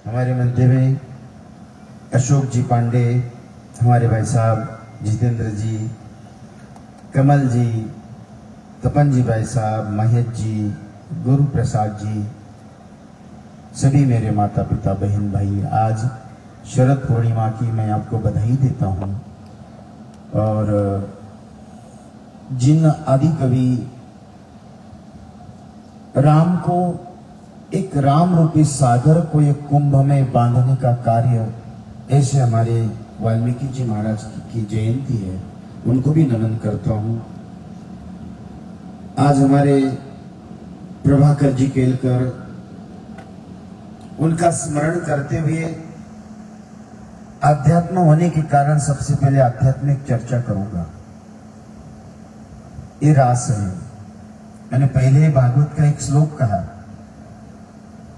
हमारे मंदिर में अशोक जी पांडे, हमारे भाई साहब जितेंद्र जी, कमल जी, तपन जी भाई साहब, महेश जी, गुरु प्रसाद जी, सभी मेरे माता पिता बहन भाई, आज शरद पूर्णिमा की मैं आपको बधाई देता हूँ। और जिन आदि कवि राम को एक राम रूपी सागर को एक कुंभ में बांधने का कार्य, ऐसे हमारे वाल्मीकि जी महाराज की जयंती है, उनको भी नमन करता हूँ। आज हमारे प्रभाकर जी केलकर, उनका स्मरण करते हुए आध्यात्म होने के कारण सबसे पहले आध्यात्मिक चर्चा करूंगा। ये रास है। मैंने पहले भागवत का एक श्लोक कहा,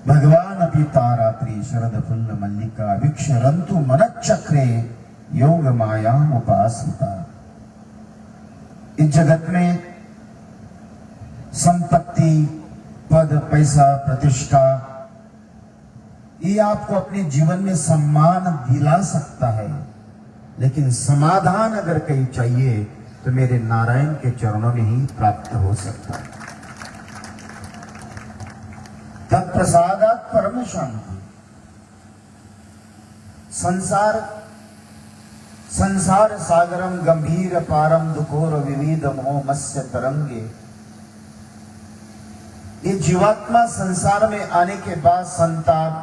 भगवान अपि तारात्रि शरद फुल्ल मल्लिका विक्षरंतु मनच्चक्रे योग माया उपासिता। इस जगत में संपत्ति, पद, पैसा, प्रतिष्ठा, ये आपको अपने जीवन में सम्मान दिला सकता है, लेकिन समाधान अगर कहीं चाहिए तो मेरे नारायण के चरणों में ही प्राप्त हो सकता है। तत्प्रसादात् परम शांति। संसार सागरम गंभीर पारम दुखोर विविध मोह मत्स्य तरंगे। ये जीवात्मा संसार में आने के बाद संताप,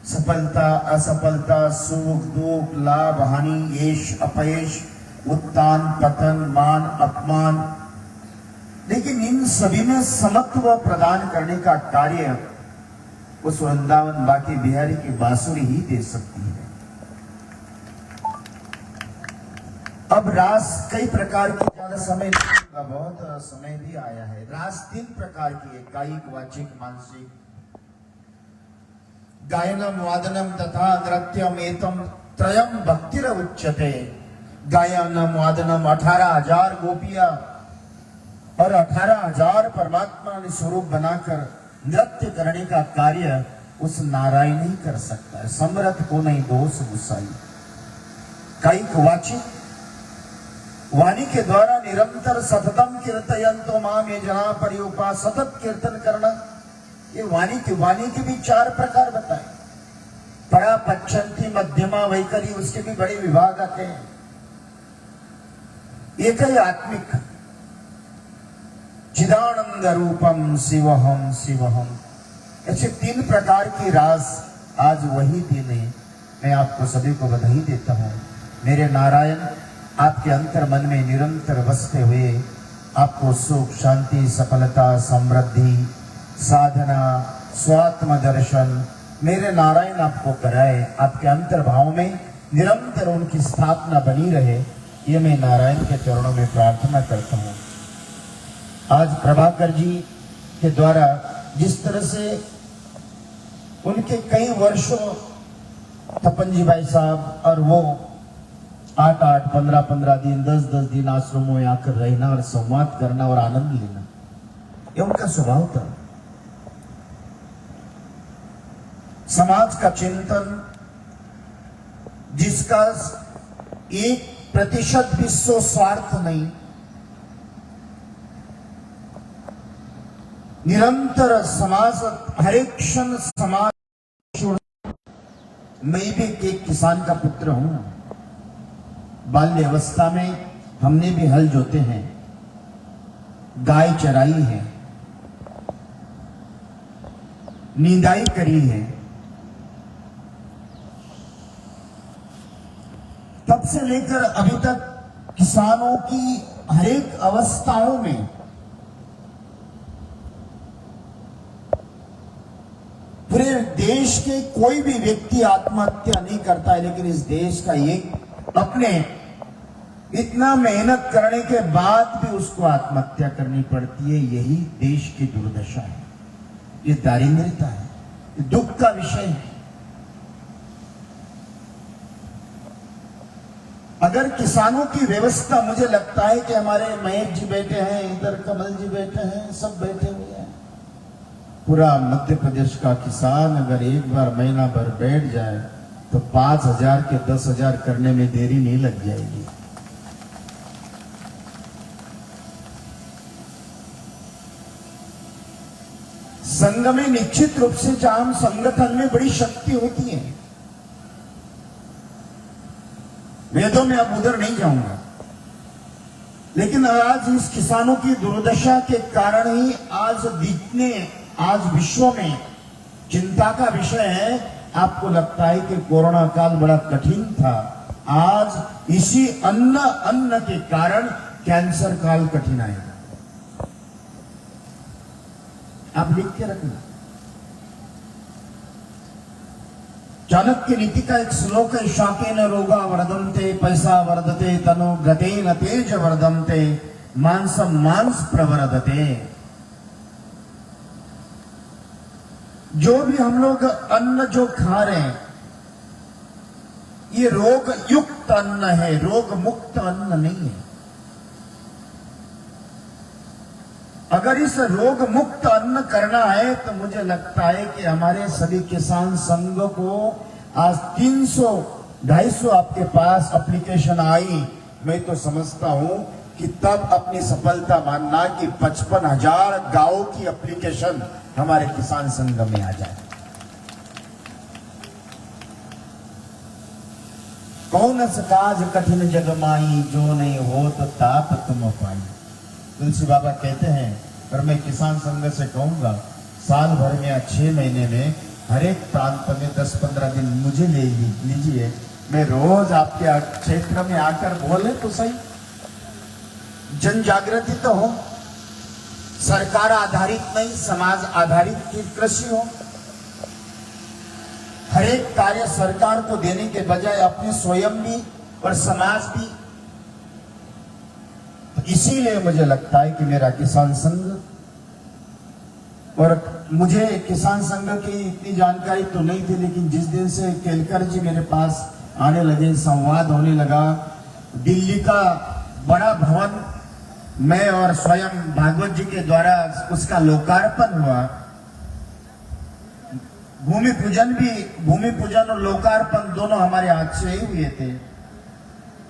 सफलता, असफलता, सुख, दुख, लाभ, हानि, यश, अपयश, उत्थान, पतन, मान, अपमान, लेकिन इन सभी में समत्व प्रदान करने का कार्य उस वृंदावन बाकी बिहारी की बांसुरी ही दे सकती है। अब रास कई प्रकार की, ज्यादा समय का बहुत समय भी आया है। रास 3 प्रकार की है, कायिक, वाचिक, मानसिक। गायनम, वादनम तथा नृत्यम एतम त्रयम भक्तिर उच्यते। गायनम, वादनम 18,000 गोपियां और 18,000 परमात्मा ने स्वरूप बनाकर नृत्य करने का कार्य उस नारायण ही कर सकता है। समरथ को नहीं दोष गुसाई। कायिक, वाचिक, वाणी के द्वारा निरंतर सततम कीर्तयन्तो माम ये जना परिउपा, सतत कीर्तन करना। ये वाणी की भी 4 प्रकार बताए। परा, पच्छन्ति, मध्यमा, वैखरी, उसके भी बड़े विभाग आते हैं। एक ही आत्मिक, चिदानंद रूपम शिवहम शिवहम, ऐसे 3 प्रकार की रास आज वही दिन है। मैं आपको सभी को बधाई देता हूं। मेरे नारायण आपके अंतर मन में निरंतर बसते हुए आपको सुख, शांति, सफलता, समृद्धि, साधना, स्वात्म दर्शन मेरे नारायण आपको कराए। आपके अंतर भाव में निरंतर उनकी स्थापना बनी रहे, ये मैं नारायण के चरणों में प्रार्थना करता हूँ। आज प्रभाकर जी के द्वारा जिस तरह से उनके कई वर्षों तपन जी भाई साहब और वो 8-8, 15-15 दिन, 10-10 दिन आश्रमों में आकर रहना और संवाद करना और आनंद लेना, ये उनका स्वभाव था। समाज का चिंतन, जिसका 1% भी स्वार्थ नहीं, निरंतर समाज, हर एक क्षण समाज। मैं भी एक किसान का पुत्र हूं। बाल्य अवस्था में हमने भी हल जोते हैं, गाय चराई है, निंदाई करी है। तब से लेकर अभी तक किसानों की हर एक अवस्थाओं में पूरे देश के कोई भी व्यक्ति आत्महत्या नहीं करता है, लेकिन इस देश का एक अपने इतना मेहनत करने के बाद भी उसको आत्महत्या करनी पड़ती है। यही देश की दुर्दशा है, ये दारिद्र्यता है, ये दुख का विषय है। अगर किसानों की व्यवस्था, मुझे लगता है कि हमारे महेश जी बैठे हैं, इधर कमल जी बैठे हैं, सब बैठे हुए हैं, पूरा मध्य प्रदेश का किसान अगर एक बार महीना भर बैठ जाए तो 5,000 के 10,000 करने में देरी नहीं लग जाएगी। संघ में निश्चित रूप से जहां संगठन में बड़ी शक्ति होती है। वेदों में अब उधर नहीं जाऊंगा, लेकिन आज इस किसानों की दुर्दशा के कारण ही आज विश्व में चिंता का विषय है। आपको लगता है कि कोरोना काल बड़ा कठिन था, आज इसी अन्न के कारण कैंसर काल कठिन आएगा। आप लिख के रखना। चाणक्य नीति का एक श्लोक है, शाकेन रोगा वर्धन्ते पैसा वर्धते तनु गतेन तेज वर्धन्ते मांसम मांस प्रवर्धते। जो भी हम लोग अन्न जो खा रहे हैं ये रोग युक्त अन्न है, रोग मुक्त अन्न नहीं है। अगर इस रोग मुक्त अन्न करना है तो मुझे लगता है कि हमारे सभी किसान संघ को आज 300-250 आपके पास एप्लीकेशन आई। मैं तो समझता हूं कि तब अपनी सफलता मानना कि 55,000 गांवों की एप्लीकेशन हमारे किसान संघ में आ जाए। कौन काज कठिन जग माई, जो नहीं हो तो ताप तुम पाई। तुलसी बाबा कहते हैं, और मैं किसान संघ से कहूंगा, साल भर में या 6 महीने में हर एक प्रांत में 10-15 दिन मुझे ले लीजिए। मैं रोज आपके क्षेत्र में आकर बोले तो सही, जन जागृति तो हो, सरकार आधारित नहीं समाज आधारित की कृषि हो। हर एक कार्य सरकार को देने के बजाय अपने स्वयं भी और समाज भी। इसीलिए मुझे लगता है कि मेरा किसान संघ, और मुझे किसान संघ की इतनी जानकारी तो नहीं थी, लेकिन जिस दिन से केलकर जी मेरे पास आने लगे, संवाद होने लगा, दिल्ली का बड़ा भवन मैं और स्वयं भागवत जी के द्वारा उसका लोकार्पण हुआ। भूमि पूजन और लोकार्पण दोनों हमारे हाथ से ही हुए थे।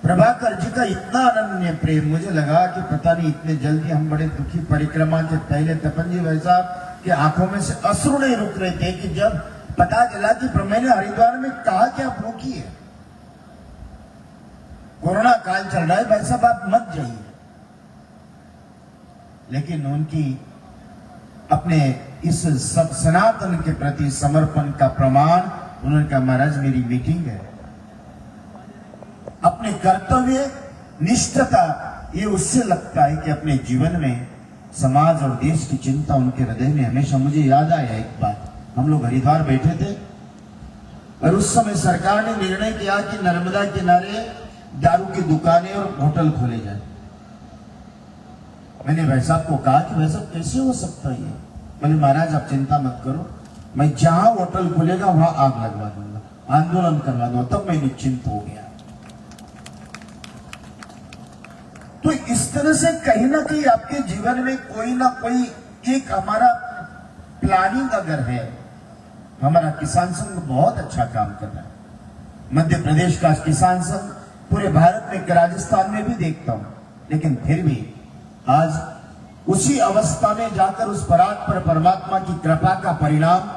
प्रभाकर जी का इतना अनन्य प्रेम, मुझे लगा कि पता नहीं इतने जल्दी हम बड़े दुखी। परिक्रमा के पहले तपन जी भाई साहब की आंखों में से अश्रु नहीं रुक रहे थे कि जब पता चला कि मैंने हरिद्वार में कहा क्या भूखी है, कोरोना काल चल रहा है, भाई साहब आप मत जाइए। लेकिन उनकी अपने इस सब सनातन के प्रति समर्पण का प्रमाण, उन्होंने कहा महाराज मेरी मीटिंग है। अपने कर्तव्य निष्ठता, ये उससे लगता है कि अपने जीवन में समाज और देश की चिंता उनके हृदय में हमेशा। मुझे याद आया एक बात, हम लोग हरिद्वार बैठे थे और उस समय सरकार ने निर्णय किया कि नर्मदा किनारे दारू की दुकानें और होटल खोले जाए। मैंने भाई साहब को कहा कि भाई साहब कैसे हो सकता है ये? बोले महाराज आप चिंता मत करो, मैं जहां होटल खुलेगा वहां आग लगवा दूंगा, आंदोलन करवा दूंगा। तब मैं निश्चिंत हो गया। तो इस तरह से कहीं ना कहीं आपके जीवन में कोई ना कोई एक हमारा प्लानिंग अगर है, हमारा किसान संघ बहुत अच्छा काम कर रहा है। मध्य प्रदेश का किसान संघ पूरे भारत में, राजस्थान में भी देखता हूं, लेकिन फिर भी आज उसी अवस्था में जाकर उस परात्पर परमात्मा की कृपा का परिणाम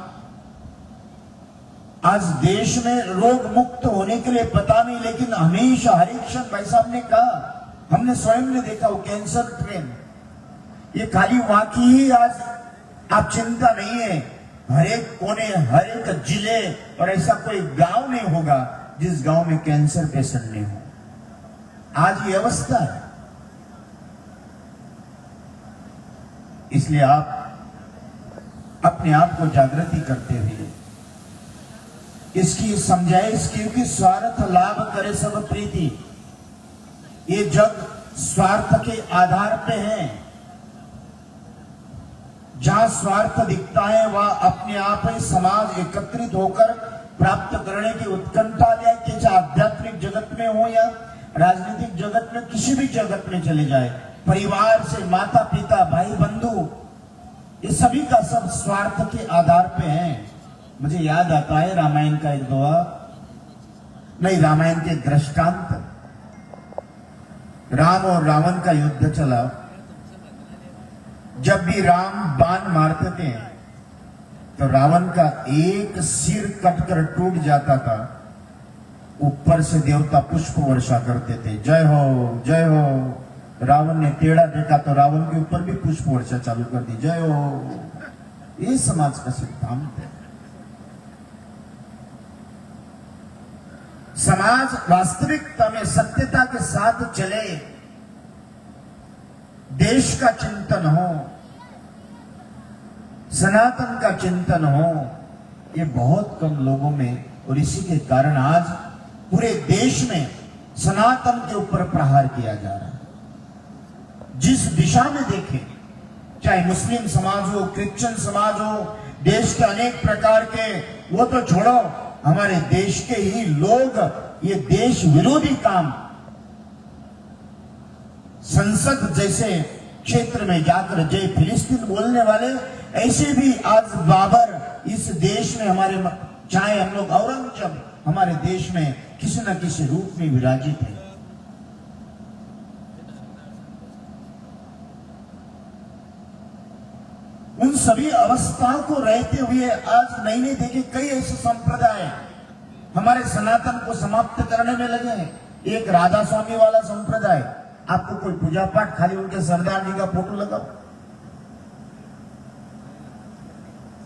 आज देश में रोग मुक्त होने के लिए पता नहीं, लेकिन हमेशा हर एक क्षण भाई साहब ने कहा, हमने स्वयं ने देखा वो कैंसर ट्रेन, ये खाली वहां की ही आज आप चिंता नहीं है, हर एक कोने, हर एक जिले और ऐसा कोई गांव नहीं होगा जिस गांव में कैंसर पेशेंट नहीं हो। आज ये अवस्था है। इसलिए आप अपने आप को जागृति करते हुए इसकी समझाइश, क्योंकि स्वार्थ लाभ करे सब प्रीति, ये जग स्वार्थ के आधार पे है। जहां स्वार्थ दिखता है वह अपने आप ही समाज एकत्रित होकर प्राप्त करने की उत्कंठा ले, कि चाहे आध्यात्मिक जगत में हो या राजनीतिक जगत में, किसी भी जगत में चले जाए, परिवार से माता पिता भाई बंधु ये सभी का सब स्वार्थ के आधार पे है। मुझे याद आता है रामायण का एक दोहा, नहीं रामायण के दृष्टांत, राम और रावण का युद्ध चला। जब भी राम बाण मारते थे तो रावण का एक सिर कटकर टूट जाता था, ऊपर से देवता पुष्प वर्षा करते थे, जय हो जय हो। रावण ने टेढ़ा देखा तो रावण के ऊपर भी पुष्प वर्षा चालू कर दी, जय हो। ये समाज का सिद्धांत है। समाज वास्तविकता में सत्यता के साथ चले, देश का चिंतन हो, सनातन का चिंतन हो, ये बहुत कम लोगों में, और इसी के कारण आज पूरे देश में सनातन के ऊपर प्रहार किया जा रहा है। जिस दिशा में देखें, चाहे मुस्लिम समाज हो, क्रिश्चियन समाज हो, देश के अनेक प्रकार के, वो तो छोड़ो, हमारे देश के ही लोग ये देश विरोधी काम, संसद जैसे क्षेत्र में जाकर जय फिलिस्तीन बोलने वाले, ऐसे भी आज बाबर इस देश में हमारे, चाहे हम लोग औरंगजेब हमारे देश में किसी न किसी रूप में विराजित है। उन सभी अवस्थाओं को रहते हुए आज नई नई देखे कई ऐसे संप्रदाय हमारे सनातन को समाप्त करने में लगे हैं। एक राधा स्वामी वाला संप्रदाय, आपको कोई पूजा पाठ, खाली उनके सरदार जी का फोटो लगाओ।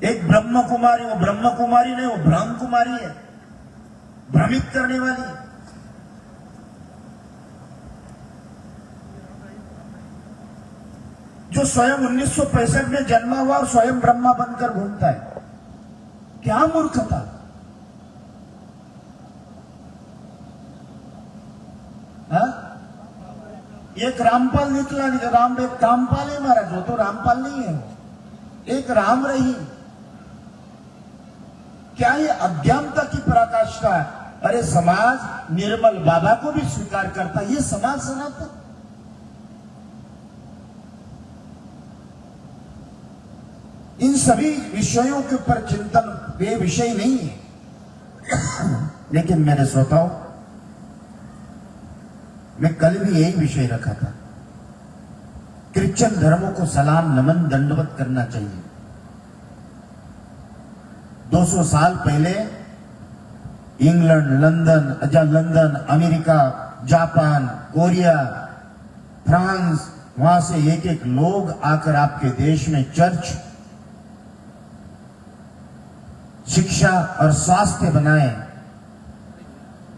एक ब्रह्म कुमारी, वो ब्रह्म कुमारी नहीं, वो ब्रह्म कुमारी है, भ्रमित करने वाली। जो स्वयं 1965 में जन्मा हुआ और स्वयं ब्रह्मा बनकर घूमता है, क्या मूर्खता। एक रामपाल निकला, राम एक कामपाल है महाराज, वो तो रामपाल नहीं है, एक राम रही। क्या ये अज्ञानता की पराकाष्ठा है। अरे समाज निर्मल बाबा को भी स्वीकार करता, ये समाज सनातन। इन सभी विषयों के ऊपर चिंतन वे विषय नहीं है। लेकिन मेरे श्रोताओं, मैं कल भी यही विषय रखा था, क्रिश्चियन धर्मों को सलाम नमन दंडवत करना चाहिए। 200 साल पहले England, London, America, Japan, Korea, France, वहां से एक एक लोग आकर आपके देश में चर्च, शिक्षा और स्वास्थ्य बनाए,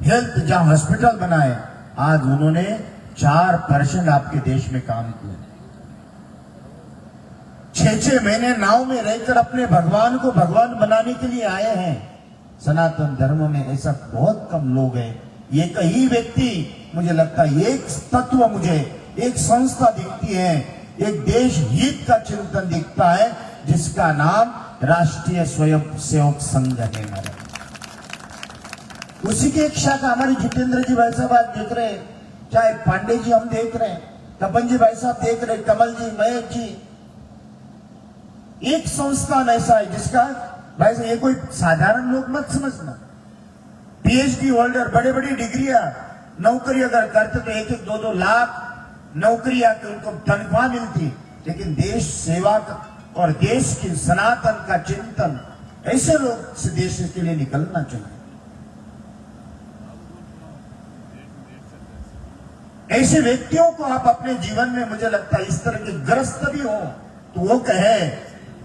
हेल्थ जहां हॉस्पिटल बनाए। आज उन्होंने 4% आपके देश में काम किया। 6-6 महीने नाव में रहकर अपने भगवान को भगवान बनाने के लिए आए हैं। सनातन धर्म में ऐसा बहुत कम लोग हैं। एक ही व्यक्ति, मुझे लगता है एक तत्व, मुझे एक संस्था दिखती है, एक देश हित का चिंतन दिखता है, जिसका नाम राष्ट्रीय स्वयं सेवक संघ है। उसी की एक शाखा हमारे जितेंद्र जी भाई साहब आज देख रहे हैं, चाहे पांडे जी हम देख रहे हैं, तपन जी भाई साहब देख रहे हैं, कमल जी, महेश जी। एक संस्थान ऐसा है जिसका भाई साहब, ये कोई साधारण लोग मत समझना, पीएचडी होल्डर, बड़े बड़ी डिग्रियां, नौकरी अगर करते तो 1-1, 2-2 लाख नौकरियां उनको तनख्वाह मिलती। लेकिन देश सेवा और देश की सनातन का चिंतन, ऐसे लोग इस देश के लिए निकलना चाहिए। ऐसे व्यक्तियों को आप अपने जीवन में, मुझे लगता है इस तरह के ग्रस्त भी हो तो वो कहे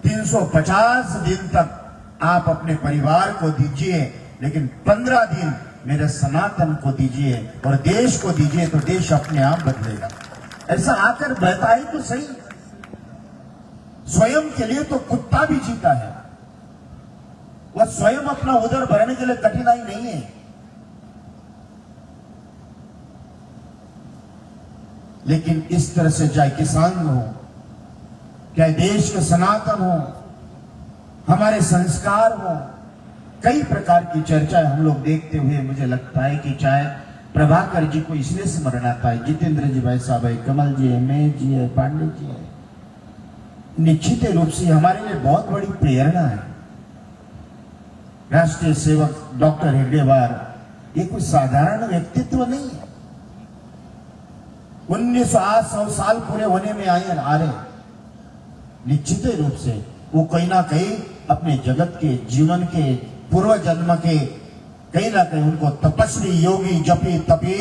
350 दिन तक आप अपने परिवार को दीजिए, लेकिन 15 दिन मेरे सनातन को दीजिए और देश को दीजिए, तो देश अपने आप बदलेगा। ऐसा आकर बताए तो सही। स्वयं के लिए तो कुत्ता भी जीता है, वह स्वयं अपना उदर भरने के लिए कठिनाई नहीं है। लेकिन इस तरह से चाहे किसान हो, चाहे देश के सनातन हो, हमारे संस्कार हो, कई प्रकार की चर्चा हम लोग देखते हुए मुझे लगता है कि चाहे प्रभाकर जी को इसलिए स्मरण आता है, जितेंद्र जी भाई साहब है, कमल जी है, महेश जी है, पांडे जी है, निश्चित रूप से हमारे लिए बहुत बड़ी प्रेरणा है। राष्ट्रीय सेवक डॉक्टर हेगड़ेवार ये कोई साधारण व्यक्तित्व नहीं है। 1900 साल पूरे होने में आए आ रहे, निश्चित रूप से वो कहीं ना कहीं अपने जगत के जीवन के पूर्व जन्म के कहीं ना कहीं उनको तपस्वी योगी जपी तपी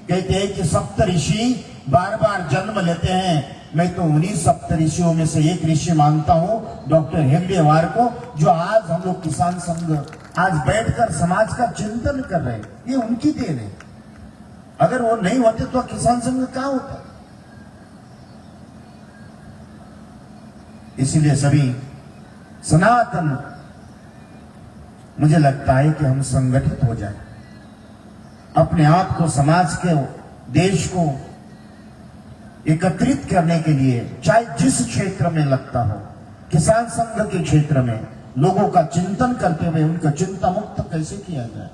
कहते हैं कि सप्त ऋषि बार बार जन्म लेते हैं। मैं तो उन्हीं सप्त ऋषियों में से एक ऋषि मानता हूं डॉक्टर हेगड़ेवार को, जो आज हम लोग किसान संघ आज बैठकर समाज का चिंतन कर रहे हैं। ये उनकी देन है। अगर वो नहीं होते तो किसान संघ कहां होता। इसीलिए सभी सनातन मुझे लगता है कि हम संगठित हो जाए, अपने आप को समाज के देश को एकत्रित करने के लिए, चाहे जिस क्षेत्र में लगता हो, किसान संघ के क्षेत्र में लोगों का चिंतन करते हुए उनका चिंता मुक्त कैसे किया जाए,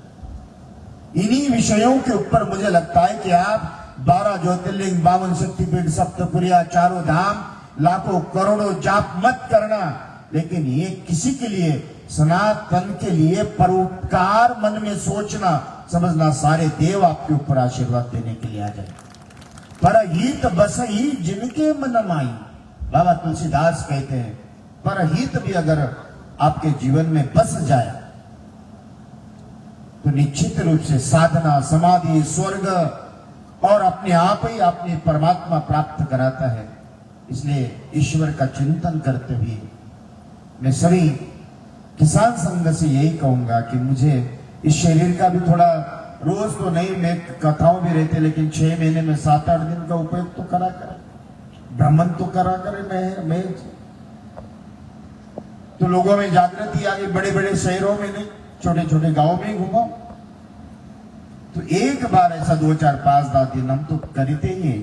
इन्हीं विषयों के ऊपर मुझे लगता है कि आप 12 ज्योतिर्लिंग 52 शक्तिपीठ सप्तपुरिया चारों धाम लाखों करोड़ों जाप मत करना, लेकिन ये किसी के लिए सनातन के लिए परोपकार मन में सोचना समझना, सारे देव आपके ऊपर आशीर्वाद देने के लिए आ जाए। परहित बसई जिनके मन माई, बाबा तुलसीदास कहते हैं परहित भी अगर आपके जीवन में बस जाए तो निश्चित रूप से साधना समाधि स्वर्ग और अपने आप ही अपने परमात्मा प्राप्त कराता है। इसलिए ईश्वर का चिंतन करते हुए मैं सभी किसान संघ से यही कहूंगा कि मुझे इस शरीर का भी थोड़ा, रोज तो नहीं, मैं कथाओं भी रहते, लेकिन 6 महीने में 7-8 दिन का उपयोग तो करा करें, भ्रमण तो करा करें। मैं तो लोगों में जागृति आ गई, बड़े बड़े शहरों में नहीं, छोटे छोटे गांव में ही घूमो। तो एक बार ऐसा 2, 4, 5 दिन हम तो करते ही हैं,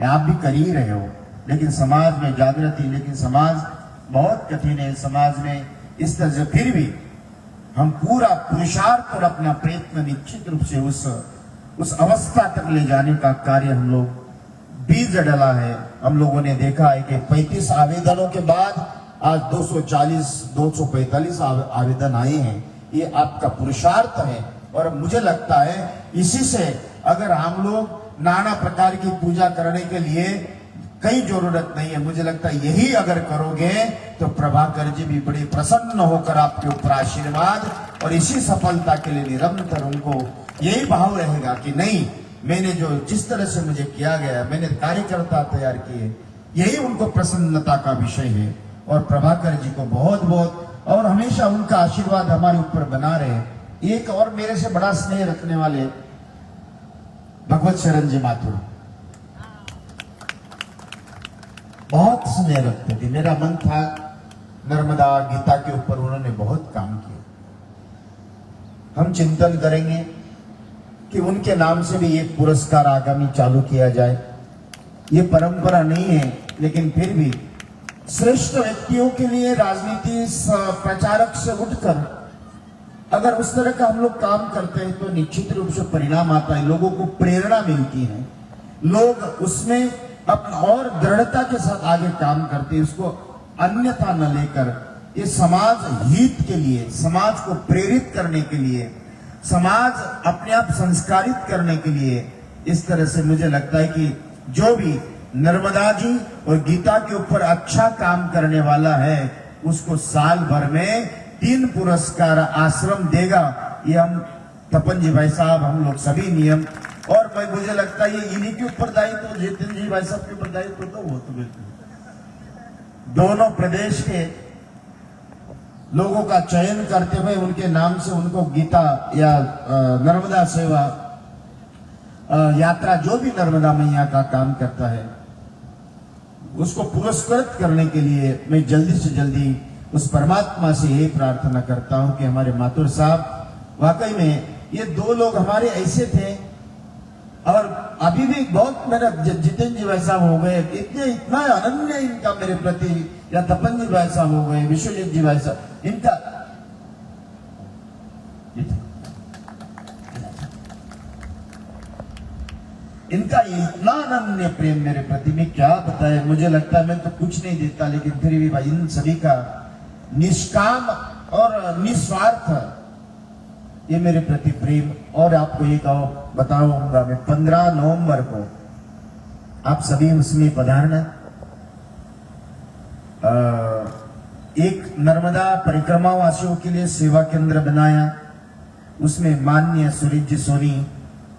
आप भी कर ही रहे हो, लेकिन समाज में जागृति, लेकिन समाज बहुत कठिन है। समाज में इस तरह से फिर भी हम पूरा पुरुषार्थ और अपना प्रयत्न निश्चित रूप से उस अवस्था तक ले जाने का कार्य हम लोग बीज डला है। हम लोगों ने देखा है कि 35 आवेदनों के बाद आज 245 आवेदन आए हैं। ये आपका पुरुषार्थ है और मुझे लगता है इसी से अगर हम लोग नाना प्रकार की पूजा करने के लिए कई जरूरत नहीं है, मुझे लगता है यही अगर करोगे तो प्रभाकर जी भी बड़े प्रसन्न होकर आपके ऊपर आशीर्वाद और इसी सफलता के लिए निरंतर उनको यही भाव रहेगा कि नहीं, मैंने जो जिस तरह से मुझे किया गया, मैंने कार्यकर्ता तैयार किए, यही उनको प्रसन्नता का विषय है। और प्रभाकर जी को बहुत बहुत और हमेशा उनका आशीर्वाद हमारे ऊपर बना रहे। एक और मेरे से बड़ा स्नेह रखने वाले भगवत शरण जी माथुर बहुत स्नेह रखते थे। मेरा मन था नर्मदा गीता के ऊपर उन्होंने बहुत काम किया। हम चिंतन करेंगे कि उनके नाम से भी एक पुरस्कार आगामी चालू किया जाए। ये परंपरा नहीं है, लेकिन फिर भी श्रेष्ठ व्यक्तियों के लिए राजनीति प्रचारक से उठकर अगर उस तरह का हम लोग काम करते हैं तो निश्चित रूप से परिणाम आता है, लोगों को प्रेरणा मिलती है, लोग उसमें अपना और दृढ़ता के साथ आगे काम करते हैं। उसको अन्यथा न लेकर ये समाज हित के लिए, समाज को प्रेरित करने के लिए, समाज अपने आप संस्कारित करने के लिए, इस तरह से मुझे लगता है कि जो भी नर्मदा जी और गीता के ऊपर अच्छा काम करने वाला है उसको साल भर में 3 पुरस्कार आश्रम देगा। ये हम तपन जी भाई साहब, हम लोग सभी नियम, और मैं मुझे लगता है ये इन्हीं के ऊपर दायित्व, जितेंद्र जी भाई साहब के ऊपर दायित्व तो वो तो बिल्कुल दोनों प्रदेश के लोगों का चयन करते हुए उनके नाम से उनको गीता या नर्मदा सेवा यात्रा, जो भी नर्मदा मैया का काम करता है उसको पुरस्कृत करने के लिए मैं जल्दी से जल्दी उस परमात्मा से यही प्रार्थना करता हूं कि हमारे माथुर साहब वाकई में ये 2 लोग हमारे ऐसे थे। और अभी भी बहुत मेरा जितेंद्र जी भाई साहब हो गए, इतना अनन्य इनका मेरे प्रति, या तपन जी भाई साहब हो गए, विश्वजीत जी भाई साहब, इनका इनका इतना अनन्य प्रेम मेरे प्रति में क्या बताए। मुझे लगता है मैं तो कुछ नहीं देता, लेकिन फिर भी भाई इन सभी का निष्काम और निस्वार्थ ये मेरे प्रति प्रेम। और आपको एक बताऊंगा, मैं 15 नवंबर को आप सभी उसमें पधारना। एक नर्मदा परिक्रमा वासियों के लिए सेवा केंद्र बनाया, उसमें माननीय सुरेश सोनी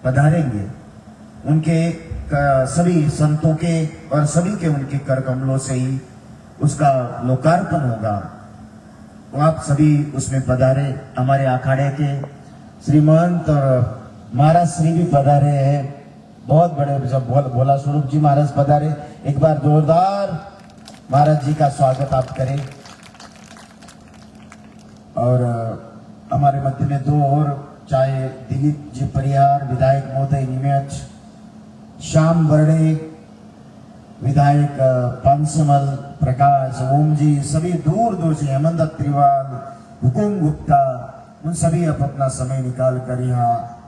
पधारेंगे। उनके सभी संतों के और सभी के उनके कर कमलों से ही उसका लोकार्पण होगा। तो आप सभी उसमें पधारे। हमारे अखाड़े के श्री महंत और महाराज श्री भी पधारे हैं, बहुत बड़े जब भोला स्वरूप जी महाराज पधारे। एक बार जोरदार महाराज जी का स्वागत आप करें। और हमारे मध्य में दो और, चाहे दिलीप जी परिहार विधायक महोदय निमेच, श्याम बर्डे विधायक पंचमल प्रकाश, ओम जी, सभी दूर दूर से, हेमंत त्रिवाल, हुकुम गुप्ता, उन सभी अब अपना समय निकाल कर यहाँ